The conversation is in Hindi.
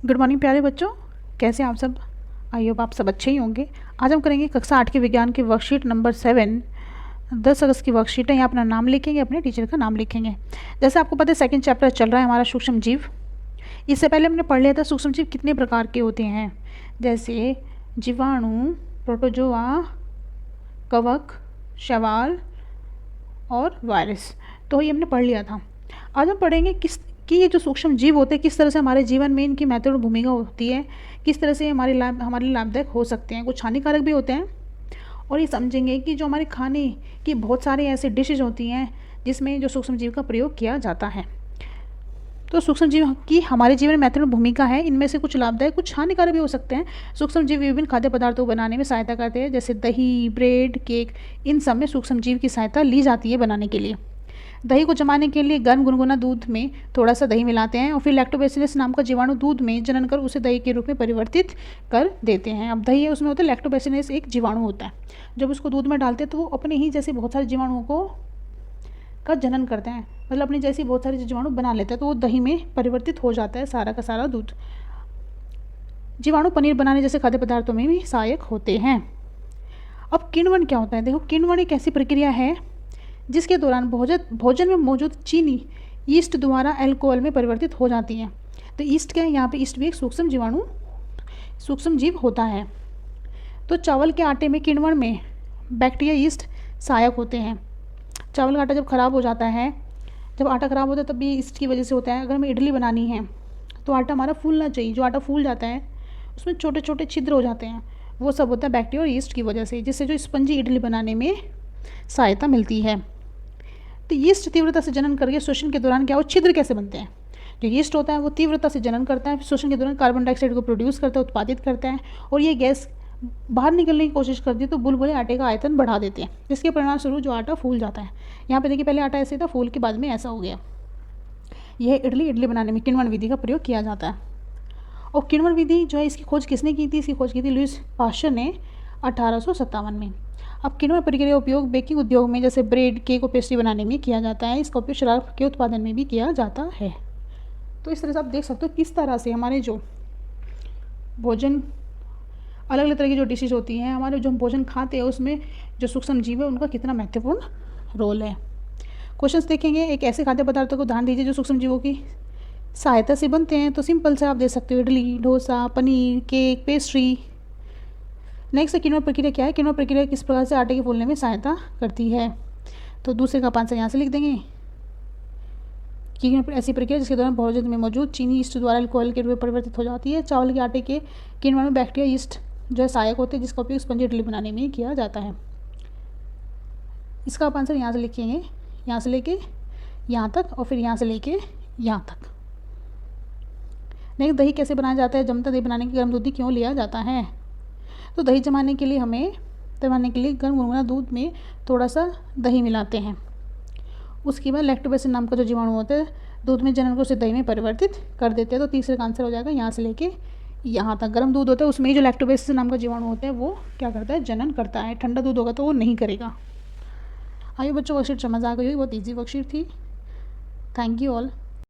गुड मॉर्निंग प्यारे बच्चों, कैसे हैं आप सब। आई होप आप सब अच्छे ही होंगे। आज हम करेंगे कक्षा 8 के विज्ञान की वर्कशीट नंबर 7। 10 अगस्त की वर्कशीट है। यहाँ अपना नाम लिखेंगे, अपने टीचर का नाम लिखेंगे। जैसे आपको पता है सेकंड चैप्टर चल रहा है हमारा सूक्ष्म जीव। इससे पहले हमने पढ़ लिया था सूक्ष्म जीव कितने प्रकार के होते हैं, जैसे जीवाणु, प्रोटोजोआ, कवक, शैवाल और वायरस। तो ये हमने पढ़ लिया था। आज हम पढ़ेंगे कि ये जो सूक्ष्म जीव होते हैं किस तरह से हमारे जीवन में इनकी महत्वपूर्ण भूमिका होती है, किस तरह से हमारे लिए लाभदायक हो सकते हैं, कुछ हानिकारक भी होते हैं। और ये समझेंगे कि जो हमारे खाने की बहुत सारे ऐसे डिशेज होती हैं जिसमें जो सूक्ष्म जीव का प्रयोग किया जाता है। तो सूक्ष्म जीव की हमारे जीवन में महत्वपूर्ण भूमिका है। इनमें से कुछ लाभदायक, कुछ हानिकारक भी हो सकते हैं। सूक्ष्म जीव विभिन्न खाद्य पदार्थों को बनाने में सहायता करते हैं, जैसे दही, ब्रेड, केक। इन सब में सूक्ष्म जीव की सहायता ली जाती है बनाने के लिए। दही को जमाने के लिए गर्म गुनगुना दूध में थोड़ा सा दही मिलाते हैं और फिर लैक्टोबैसिलस नाम का जीवाणु दूध में जनन कर उसे दही के रूप में परिवर्तित कर देते हैं। अब दही है, उसमें होता है लैक्टोबैसिलस, एक जीवाणु होता है। जब उसको दूध में डालते हैं तो वो अपने ही जैसे बहुत सारे जीवाणुओं को का जनन करते हैं, मतलब अपनी जैसी बहुत सारे जीवाणु बना लेते हैं, तो वो दही में परिवर्तित हो जाता है सारा का सारा दूध। जीवाणु पनीर बनाने जैसे खाद्य पदार्थों में भी सहायक होते हैं। अब किण्वन क्या होता है, देखो किण्वन एक ऐसी प्रक्रिया है जिसके दौरान भोजन में मौजूद चीनी ईस्ट द्वारा अल्कोहल में परिवर्तित हो जाती है। तो ईस्ट क्या है, यहाँ पे ईस्ट भी एक सूक्ष्म जीव होता है। तो चावल के आटे में किण्वन में बैक्टीरिया ईस्ट सहायक होते हैं। चावल का आटा जब ख़राब हो जाता है, जब आटा ख़राब होता है तब भी ईस्ट की वजह से होता है। अगर हमें इडली बनानी है तो आटा हमारा फूलना चाहिए। जो आटा फूल जाता है उसमें छोटे छोटे छिद्र हो जाते हैं, वो सब होता है बैक्टीरिया और ईस्ट की वजह से, जिससे जो स्पंजी इडली बनाने में सहायता मिलती है। तो यीस्ट तीव्रता से जनन करके श्वसन के दौरान क्या हो, छिद्र कैसे बनते हैं। जो यीस्ट होता है वो तीव्रता से जनन करता है, श्वसन के दौरान कार्बन डाइऑक्साइड को प्रोड्यूस करता है, उत्पादित करता है, और ये गैस बाहर निकलने की कोशिश करती है तो बुलबुले आटे का आयतन बढ़ा देते हैं, जिसके परिणाम स्वरूप जो आटा फूल जाता है। यहाँ पे देखिए पहले आटा ऐसे था, फूल के बाद में ऐसा हो गया। यह इडली बनाने में किण्वन विधि का प्रयोग किया जाता है। और किण्वन विधि जो है इसकी खोज किसने की थी, इसकी खोज की थी लुईस पास्चर ने 1857 में। अब किण्वन प्रक्रिया का उपयोग बेकिंग उद्योग में जैसे ब्रेड, केक और पेस्ट्री बनाने में किया जाता है। इसका उपयोग शराब के उत्पादन में भी किया जाता है। तो इस तरह से आप देख सकते हो किस तरह से हमारे जो भोजन, अलग अलग तरह की जो डिशेज होती हैं, हमारे जो हम भोजन खाते हैं उसमें जो सूक्ष्म जीव है उनका कितना महत्वपूर्ण रोल है। क्वेश्चंस देखेंगे। एक ऐसे खाद्य पदार्थों को ध्यान दीजिए जो सूक्ष्म जीवों की सहायता से बनते हैं। तो सिंपल से आप दे सकते हो idli, dosa, paneer, cake, pastry. Next है किण्वन प्रक्रिया क्या है, किण्वन प्रक्रिया किस प्रकार से आटे के फूलने में सहायता करती है। तो दूसरे का आंसर यहाँ से लिख देंगे कि ऐसी प्रक्रिया जिसके दौरान भोजन में मौजूद चीनी ईस्ट द्वारा अल्कोहल के रूप में परिवर्तित हो जाती है। चावल के आटे के किण्वन में बैक्टीरिया ईस्ट जो है सहायक होते हैं, जिसका उपयोग स्पंजी इडली बनाने में किया जाता है। इसका आप आंसर यहाँ से लिखेंगे, यहाँ से लेके यहाँ तक और फिर यहाँ से लेके यहाँ तक। नेक्स्ट, दही कैसे बनाया जाता है, जमता दही बनाने के गर्म दूध क्यों लिया जाता है। तो दही जमाने के लिए गर्म गुनगुना दूध में थोड़ा सा दही मिलाते हैं। उसके बाद लैक्टोबैसिलस नाम का जो जीवाणु होता है दूध में जनन को उसे दही में परिवर्तित कर देते हैं। तो तीसरे का आंसर हो जाएगा यहाँ से लेके यहाँ तक। गर्म दूध होता है उसमें ही जो लैक्टोबैसिलस नाम का जीवाणु होता है वो क्या करता है, जनन करता है। ठंडा दूध होगा तो वो नहीं करेगा। आइए बच्चों, वर्कशीट समझ आ गई होगी, बहुत ईजी वर्कशीट थी। Thank you all.